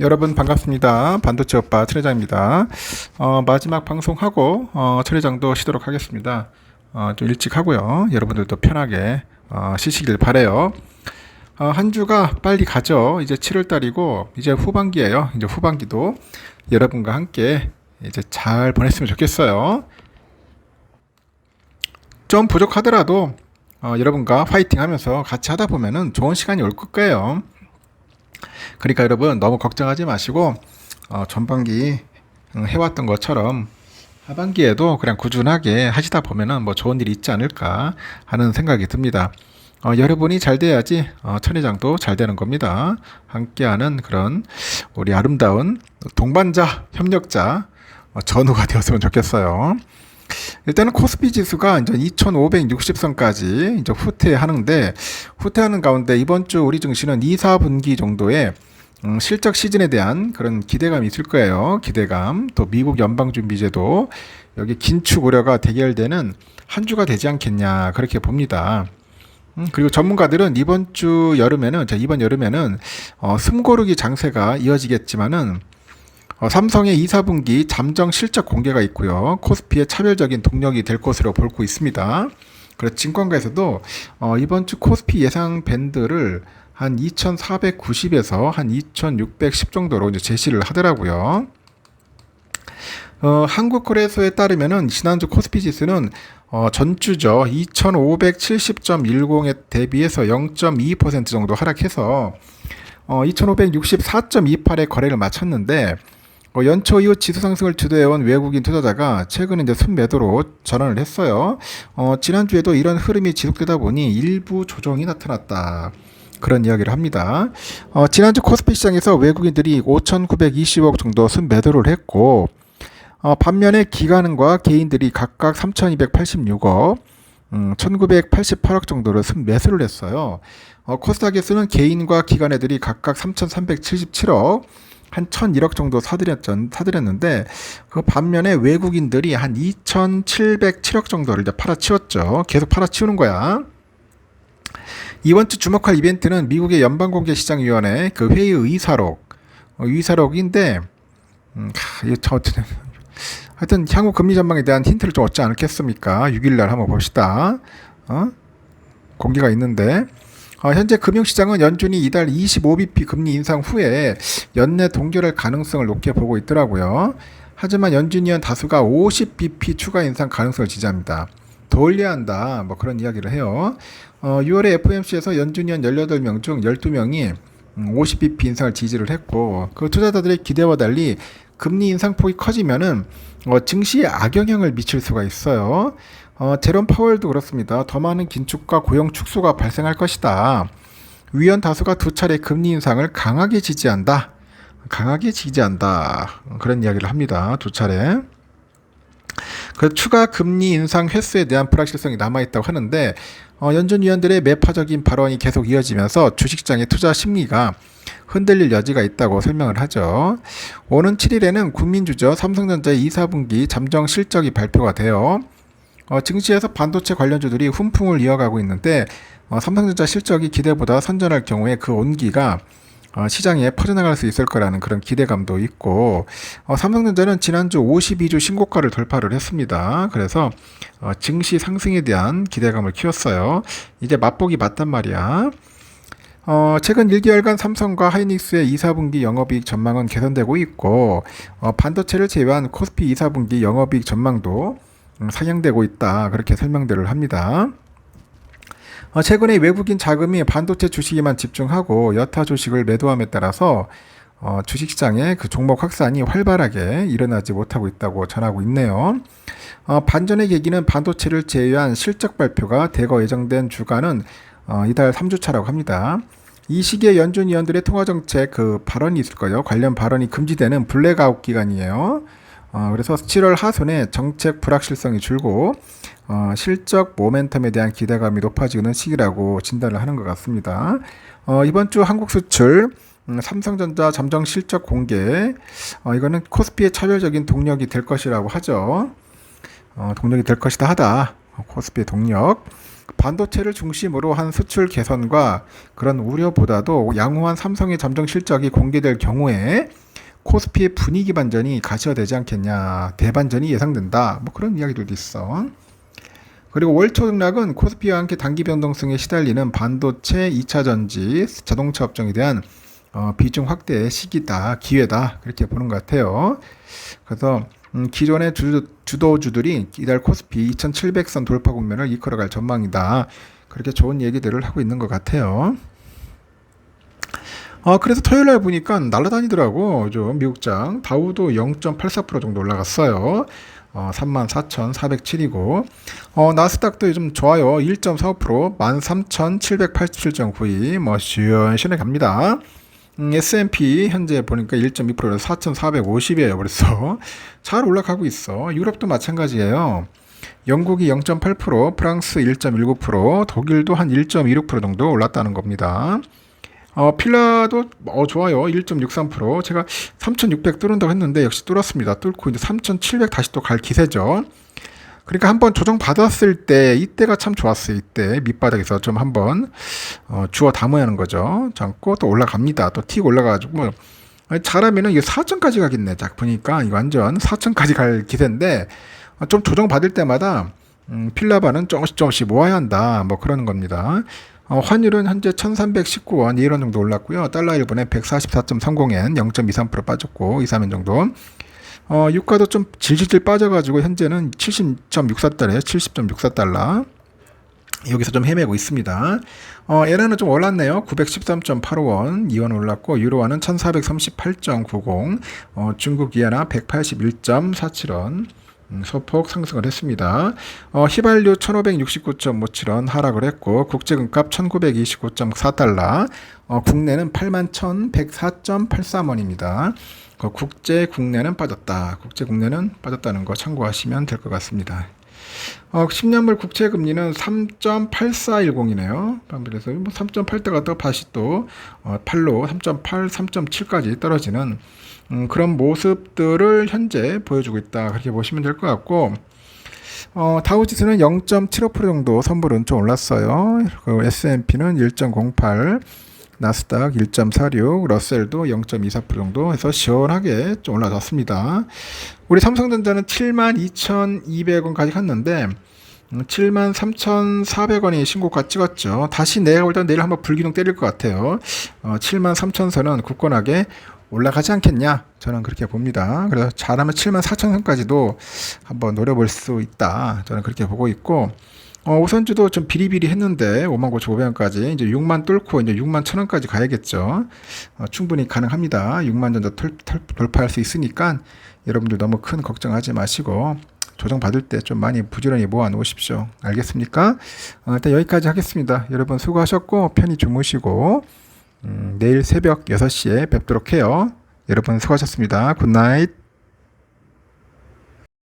여러분 반갑습니다. 반도체 오빠 천회장입니다. 마지막 방송하고 천회장도 쉬도록 하겠습니다. 좀 일찍 하고요. 여러분들도 편하게 쉬시길 바래요. 한 주가 빨리 가죠. 이제 7월 달이고 이제 후반기예요. 이제 후반기도 여러분과 함께 이제 잘 보냈으면 좋겠어요. 좀 부족하더라도 여러분과 파이팅 하면서 같이 하다 보면은 좋은 시간이 올 거예요. 그러니까 여러분 너무 걱정하지 마시고 전반기 해왔던 것처럼 하반기에도 그냥 꾸준하게 하시다 보면은 뭐 좋은 일이 있지 않을까 하는 생각이 듭니다. 여러분이 잘 돼야지 천회장도 잘 되는 겁니다. 함께하는 그런 우리 아름다운 동반자, 협력자 전우가 되었으면 좋겠어요. 일단은 코스피 지수가 이제 2560선까지 이제 후퇴하는데, 후퇴하는 가운데 이번 주 우리 증시는 2, 4분기 정도의 실적 시즌에 대한 그런 기대감이 있을 거예요. 기대감. 또 미국 연방준비제도 여기 긴축 우려가 대결되는 한 주가 되지 않겠냐 그렇게 봅니다. 그리고 전문가들은 이번 여름에는 숨고르기 장세가 이어지겠지만은 삼성의 2, 4분기 잠정 실적 공개가 있고요. 코스피의 차별적인 동력이 될 것으로 보고 있습니다. 그래서 증권가에서도 이번 주 코스피 예상 밴드를 한 2490에서 한 2610 정도로 이제 제시를 하더라고요. 한국거래소에 따르면은 지난주 코스피 지수는 전주죠 2570.10에 대비해서 0.2% 정도 하락해서 2564.28에 거래를 마쳤는데 연초 이후 지수 상승을 주도해온 외국인 투자자가 최근 이제 순매도로 전환을 했어요. 지난주에도 이런 흐름이 지속되다 보니 일부 조정이 나타났다. 그런 이야기를 합니다. 지난주 코스피 시장에서 외국인들이 5,920억 정도 순매도를 했고, 반면에 기관과 개인들이 각각 3,286억, 1,988억 정도를 순매수를 했어요. 코스닥에서는 개인과 기관애들이 각각 3,377억, 한 1,001억 정도 사들였는데, 그 반면에 외국인들이 한 2,707억 정도를 이제 팔아치웠죠. 계속 팔아치우는 거야. 이번 주 주목할 이벤트는 미국의 연방공개시장위원회 그 회의 의사록인데, 하여튼 향후 금리 전망에 대한 힌트를 좀 얻지 않겠습니까? 6일날 한번 봅시다. 공개가 있는데, 현재 금융시장은 연준이 이달 25bp 금리 인상 후에 연내 동결할 가능성을 높게 보고 있더라고요. 하지만 연준위원 다수가 50bp 추가 인상 가능성을 지지합니다. 더 올려야 한다. 뭐 그런 이야기를 해요. 6월에 FOMC에서 연준위원 18명 중 12명이 50bp 인상을 지지를 했고, 그 투자자들의 기대와 달리 금리 인상폭이 커지면은 증시에 악영향을 미칠 수가 있어요. 제롬 파월도 그렇습니다. 더 많은 긴축과 고용 축소가 발생할 것이다. 위원 다수가 두 차례 금리 인상을 강하게 지지한다. 그런 이야기를 합니다. 두 차례. 그 추가 금리 인상 횟수에 대한 불확실성이 남아있다고 하는데, 연준 위원들의 매파적인 발언이 계속 이어지면서 주식시장의 투자 심리가 흔들릴 여지가 있다고 설명을 하죠. 오는 7일에는 국민주죠 삼성전자의 2, 4분기 잠정 실적이 발표가 돼요. 증시에서 반도체 관련주들이 훈풍을 이어가고 있는데, 삼성전자 실적이 기대보다 선전할 경우에 그 온기가 시장에 퍼져나갈 수 있을 거라는 그런 기대감도 있고, 삼성전자는 지난주 52주 신고가를 돌파를 했습니다. 그래서 증시 상승에 대한 기대감을 키웠어요. 이제 맛보기 맞단 말이야. 최근 1개월간 삼성과 하이닉스의 2, 4분기 영업이익 전망은 개선되고 있고, 반도체를 제외한 코스피 2, 4분기 영업이익 전망도 상향되고 있다. 그렇게 설명들을 합니다. 최근에 외국인 자금이 반도체 주식에만 집중하고 여타 주식을 매도함에 따라서 주식시장의 그 종목 확산이 활발하게 일어나지 못하고 있다고 전하고 있네요. 반전의 계기는 반도체를 제외한 실적 발표가 대거 예정된 주간은 이달 3주차라고 합니다. 이 시기에 연준 위원들의 통화정책 그 발언이 있을 거예요. 관련 발언이 금지되는 블랙아웃 기간이에요. 그래서 7월 하순에 정책 불확실성이 줄고 실적 모멘텀에 대한 기대감이 높아지는 시기라고 진단을 하는 것 같습니다. 이번 주 한국 수출, 삼성전자 잠정 실적 공개, 이거는 코스피의 차별적인 동력이 될 것이라고 하죠. 동력이 될 것이다 하다. 코스피 동력. 반도체를 중심으로 한 수출 개선과 그런 우려보다도 양호한 삼성의 잠정 실적이 공개될 경우에 코스피의 분위기 반전이 가시화되지 않겠냐, 대반전이 예상된다, 뭐 그런 이야기들도 있어. 그리고 월초 등락은 코스피와 함께 단기 변동성에 시달리는 반도체, 2차 전지, 자동차 업종에 대한 비중 확대의 시기다, 기회다, 그렇게 보는 것 같아요. 그래서 기존의 주도주들이 이달 코스피 2700선 돌파 국면을 이끌어갈 전망이다, 그렇게 좋은 얘기들을 하고 있는 것 같아요. 그래서 토요일날 보니까 날아다니더라고. 미국장 다우도 0.84% 정도 올라갔어요. 34,407이고 나스닥도 좀 좋아요. 1.45%, 13,787.92, 뭐 시원시원하게 갑니다. S&P 현재 보니까 1.2%에서 4,450이에요. 그래서 잘 올라가고 있어. 유럽도 마찬가지예요. 영국이 0.8%, 프랑스 1.19%, 독일도 한 1.26% 정도 올랐다는 겁니다. 필라도 좋아요. 1.63%. 제가 3,600 뚫는다고 했는데 역시 뚫었습니다. 뚫고 이제 3,700 다시 또 갈 기세죠. 그러니까 한번 조정 받았을 때 이때가 참 좋았어요. 이때 밑바닥에서 좀 한번 주워 담아야 하는 거죠. 잡고 또 올라갑니다. 또 틱 올라가가지고 잘하면은 이게 4천까지 가겠네. 딱 보니까 이거 완전 4천까지 갈 기세인데 좀 조정 받을 때마다 필라바는 조금씩 모아야 한다. 뭐 그러는 겁니다. 환율은 현재 1319원 2원 정도 올랐고요. 달러 1분에 144.30엔 0.23% 빠졌고 2, 3엔 정도. 유가도 좀 질질 빠져가지고 현재는 70.64달러에 70.64달러. 여기서 좀 헤매고 있습니다. 에란은 좀 올랐네요. 913.85원 2원 올랐고 유로화는 1438.90, 중국 이하나 181.47원. 소폭 상승을 했습니다. 휘발유 1569.57원 하락을 했고 국제금값 1929.4달러, 국내는 81,104.83원입니다. 국내는 빠졌다. 국내는 빠졌다는 거 참고하시면 될 것 같습니다. 10년물 국채금리는 3.8410이네요. 그래서 3.8대가 또 다시 또 8로 3.8, 3.7까지 떨어지는 그런 모습들을 현재 보여주고 있다. 그렇게 보시면 될 것 같고, 다우지수는 0.75% 정도 선물은 좀 올랐어요. S&P는 1.08, 나스닥 1.46, 러셀도 0.24% 정도 해서 시원하게 좀 올라졌습니다. 우리 삼성전자는 72,200원까지 갔는데 73,400원이 신고가 찍었죠. 다시 내가 볼 때 내일 한번 불기둥 때릴 것 같아요. 73,000선은 굳건하게 올라가지 않겠냐, 저는 그렇게 봅니다. 그래서 잘하면 74,000선까지도 한번 노려볼 수 있다, 저는 그렇게 보고 있고, 우선주도 좀 비리비리 했는데 59,500원까지 이제 6만 뚫고 이제 6만 1,000원까지 가야겠죠. 충분히 가능합니다. 6만 전자 돌파할 수 있으니까 여러분들 너무 큰 걱정하지 마시고 조정 받을 때 좀 많이 부지런히 모아 놓으십시오. 알겠습니까? 일단 여기까지 하겠습니다. 여러분 수고하셨고 편히 주무시고 내일 새벽 6시에 뵙도록 해요. 여러분 수고하셨습니다. 굿나잇.